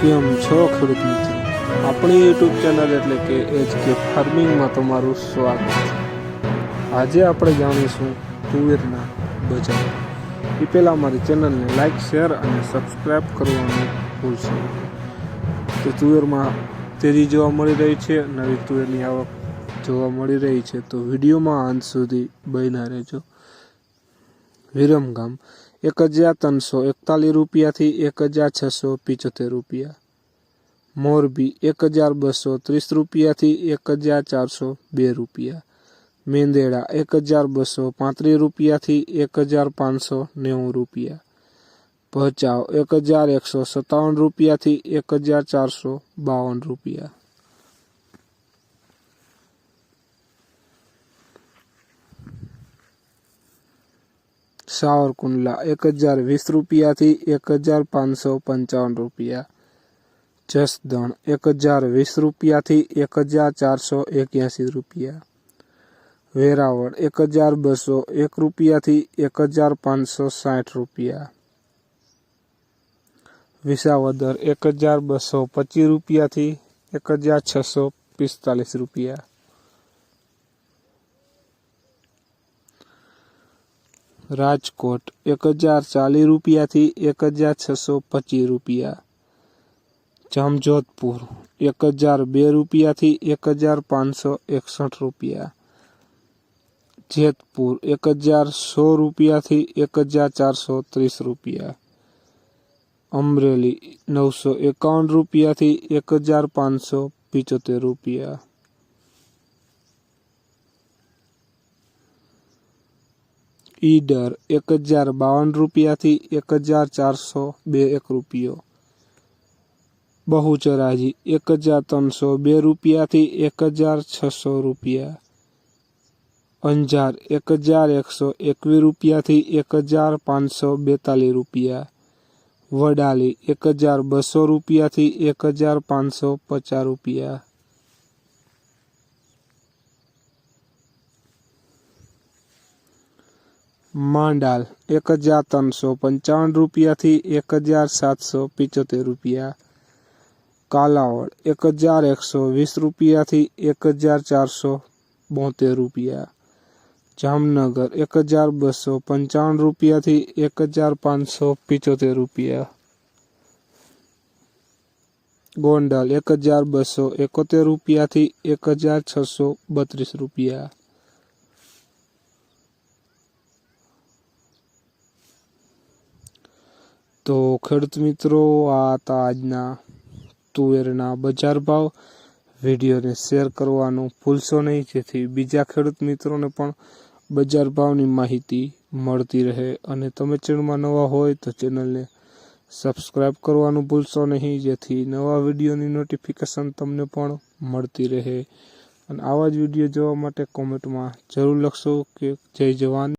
કેમ છો ખેડૂત મિત્રો? આપણી યુટ્યુબ ચેનલ એટલે કે HK ફાર્મિંગમાં તમારું સ્વાગત છે। આજે આપણે જાણીશું તુવેરના બજાર। એ પહેલાં અમારી ચેનલને લાઇક, શેર અને સબસ્ક્રાઈબ કરવાનું ભૂલશો નહીં। તો તુવેરમાં તેજી જોવા મળી રહી છે, નવી તુવેરની આવક જોવા મળી રહી છે, તો વિડીયોમાં અંત સુધી બન્યા રહેજો। વિરમગામ 1341 રૂપિયાથી 1675 રૂપિયા, મોરબી 1230 રૂપિયાથી 1402 રૂપિયા, મેંદેડા 1235 રૂપિયાથી 1590 રૂપિયા, ભચાઉ 1157 રૂપિયાથી 1452 રૂપિયા, સાવરકુંડલા 1020 રૂપિયાથી 1555 રૂપિયા, જસદણ 1020 રૂપિયાથી 1481 રૂપિયા, વેરાવળ 1201 રૂપિયાથી 1560 રૂપિયા, વિસાવદર 1225 રૂપિયાથી 1645 રૂપિયા, રાજકોટ 1040 રૂપિયાથી 1625 રૂપિયા, જામજોધપુર 1002 રૂપિયાથી 1561 રૂપિયા, જેતપુર 10100 રૂપિયાથી 1430 રૂપિયા, અમરેલી 951 રૂપિયાથી 1575 રૂપિયા, ઈડર 1052 રૂપિયાથી 1401 રૂપિયો, બહુચરાજી 1302 રૂપિયાથી 1600 રૂપિયા, અંજાર 1121 રૂપિયાથી 1542 રૂપિયા, વડાલી 1200 રૂપિયાથી 1550 રૂપિયા, માંડાલ 1355 રૂપિયાથી 1775 રૂપિયા, કાલાવડ 1120 રૂપિયાથી 1472 રૂપિયા, જામનગર 1255 રૂપિયાથી 1575 રૂપિયા, ગોંડલ 1271 રૂપિયાથી 1632 રૂપિયા, તો ખેડૂત મિત્રો, આ હતા આજના તુવેરના બજાર ભાવ। વિડીયોને શેર કરવાનું ભૂલશો નહીં, જેથી બીજા ખેડૂત મિત્રોને પણ બજાર ભાવની માહિતી મળતી રહે। અને તમે ચેનલમાં નવા હોય તો ચેનલને સબસ્ક્રાઈબ કરવાનું ભૂલશો નહીં, જેથી નવા વિડીયોની નોટિફિકેશન તમને પણ મળતી રહે। અને આવા જ વિડીયો જોવા માટે કોમેન્ટમાં જરૂર લખશો કે જય જવાન।